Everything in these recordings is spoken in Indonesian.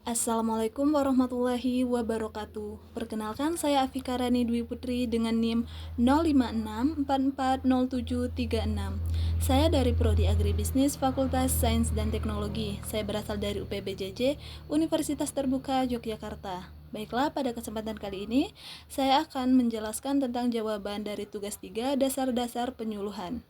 Assalamualaikum warahmatullahi wabarakatuh. Perkenalkan, saya Afika Rani Dwi Putri dengan NIM 056440736. Saya dari Prodi Agribisnis Fakultas Sains dan Teknologi. Saya berasal dari UPBJJ, Universitas Terbuka Yogyakarta. Baiklah, pada kesempatan kali ini saya akan menjelaskan tentang jawaban dari tugas 3 dasar-dasar penyuluhan.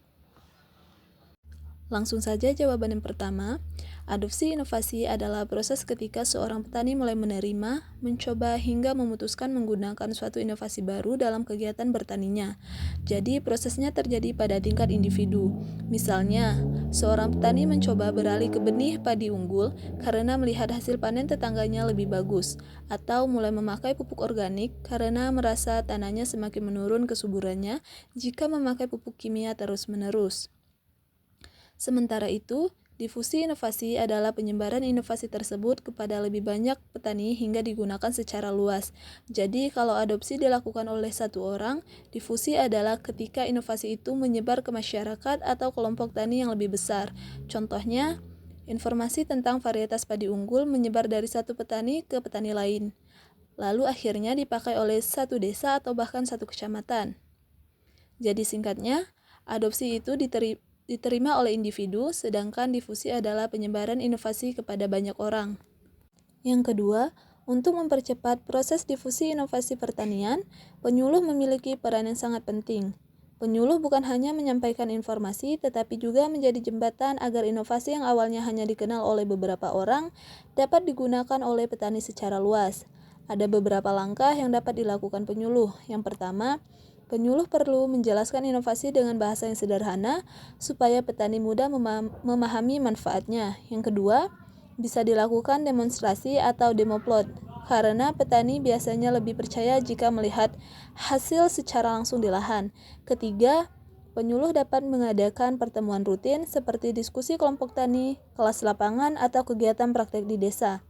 Langsung saja jawaban yang pertama. Adopsi inovasi adalah proses ketika seorang petani mulai menerima, mencoba hingga memutuskan menggunakan suatu inovasi baru dalam kegiatan bertaninya. Jadi prosesnya terjadi pada tingkat individu. Misalnya, seorang petani mencoba beralih ke benih padi unggul karena melihat hasil panen tetangganya lebih bagus, atau mulai memakai pupuk organik karena merasa tanahnya semakin menurun kesuburannya jika memakai pupuk kimia terus-menerus. Sementara itu, difusi inovasi adalah penyebaran inovasi tersebut kepada lebih banyak petani hingga digunakan secara luas. Jadi, kalau adopsi dilakukan oleh satu orang, difusi adalah ketika inovasi itu menyebar ke masyarakat atau kelompok tani yang lebih besar. Contohnya, informasi tentang varietas padi unggul menyebar dari satu petani ke petani lain. Lalu akhirnya dipakai oleh satu desa atau bahkan satu kecamatan. Jadi singkatnya, adopsi itu diterima oleh individu, sedangkan difusi adalah penyebaran inovasi kepada banyak orang. Yang kedua, untuk mempercepat proses difusi inovasi pertanian, penyuluh memiliki peran yang sangat penting. Penyuluh bukan hanya menyampaikan informasi, tetapi juga menjadi jembatan agar inovasi yang awalnya hanya dikenal oleh beberapa orang dapat digunakan oleh petani secara luas. Ada beberapa langkah yang dapat dilakukan penyuluh. Yang pertama, penyuluh perlu menjelaskan inovasi dengan bahasa yang sederhana supaya petani mudah memahami manfaatnya. Yang kedua, bisa dilakukan demonstrasi atau demo plot, karena petani biasanya lebih percaya jika melihat hasil secara langsung di lahan. Ketiga, penyuluh dapat mengadakan pertemuan rutin seperti diskusi kelompok tani, kelas lapangan, atau kegiatan praktek di desa.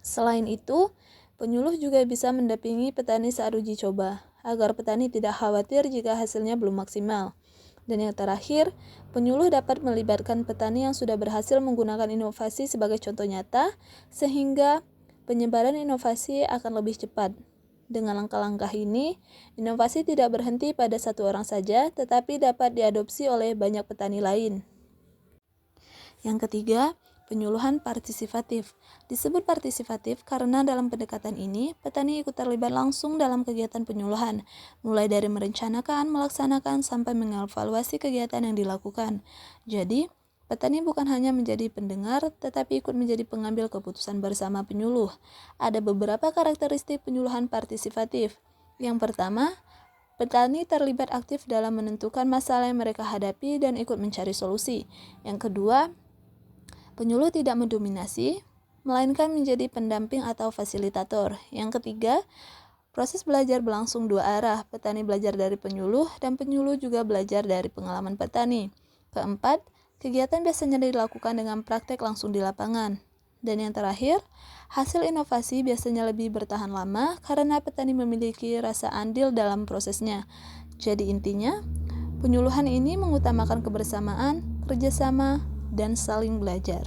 Selain itu, penyuluh juga bisa mendampingi petani saat uji coba, agar petani tidak khawatir jika hasilnya belum maksimal. Dan yang terakhir, penyuluh dapat melibatkan petani yang sudah berhasil menggunakan inovasi sebagai contoh nyata, sehingga penyebaran inovasi akan lebih cepat. Dengan langkah-langkah ini, inovasi tidak berhenti pada satu orang saja, tetapi dapat diadopsi oleh banyak petani lain. Yang ketiga, penyuluhan partisipatif. Disebut partisipatif karena dalam pendekatan ini, petani ikut terlibat langsung dalam kegiatan penyuluhan, mulai dari merencanakan, melaksanakan, sampai mengevaluasi kegiatan yang dilakukan. Jadi, petani bukan hanya menjadi pendengar, tetapi ikut menjadi pengambil keputusan bersama penyuluh. Ada beberapa karakteristik penyuluhan partisipatif. Yang pertama, petani terlibat aktif dalam menentukan masalah yang mereka hadapi dan ikut mencari solusi. Yang kedua, penyuluh tidak mendominasi, melainkan menjadi pendamping atau fasilitator. Yang ketiga, proses belajar berlangsung dua arah. Petani belajar dari penyuluh dan penyuluh juga belajar dari pengalaman petani. Keempat, kegiatan biasanya dilakukan dengan praktek langsung di lapangan. Dan yang terakhir, hasil inovasi biasanya lebih bertahan lama karena petani memiliki rasa andil dalam prosesnya. Jadi intinya, penyuluhan ini mengutamakan kebersamaan, kerjasama, dan saling belajar.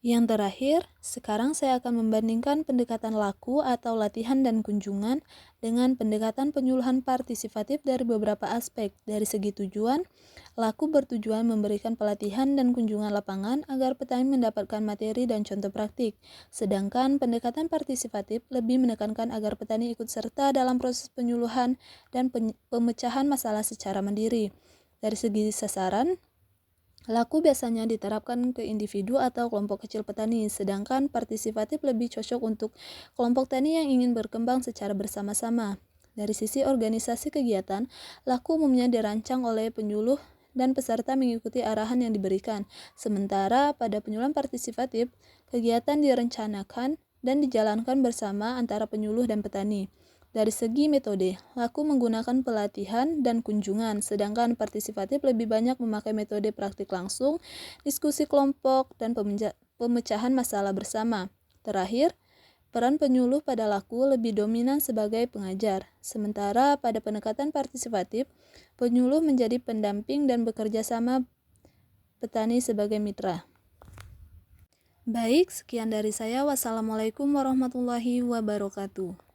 Yang terakhir, sekarang saya akan membandingkan pendekatan laku atau latihan dan kunjungan dengan pendekatan penyuluhan partisipatif dari beberapa aspek. Dari segi tujuan, laku bertujuan memberikan pelatihan dan kunjungan lapangan agar petani mendapatkan materi dan contoh praktik. Sedangkan pendekatan partisipatif lebih menekankan agar petani ikut serta dalam proses penyuluhan dan pemecahan masalah secara mandiri. Dari segi sasaran, laku biasanya diterapkan ke individu atau kelompok kecil petani, sedangkan partisipatif lebih cocok untuk kelompok tani yang ingin berkembang secara bersama-sama. Dari sisi organisasi kegiatan, laku umumnya dirancang oleh penyuluh dan peserta mengikuti arahan yang diberikan. Sementara pada penyuluhan partisipatif, kegiatan direncanakan dan dijalankan bersama antara penyuluh dan petani. Dari segi metode, laku menggunakan pelatihan dan kunjungan, sedangkan partisipatif lebih banyak memakai metode praktik langsung, diskusi kelompok, dan pemecahan masalah bersama. Terakhir, peran penyuluh pada laku lebih dominan sebagai pengajar, sementara pada pendekatan partisipatif, penyuluh menjadi pendamping dan bekerja sama petani sebagai mitra. Baik, sekian dari saya. Wassalamualaikum warahmatullahi wabarakatuh.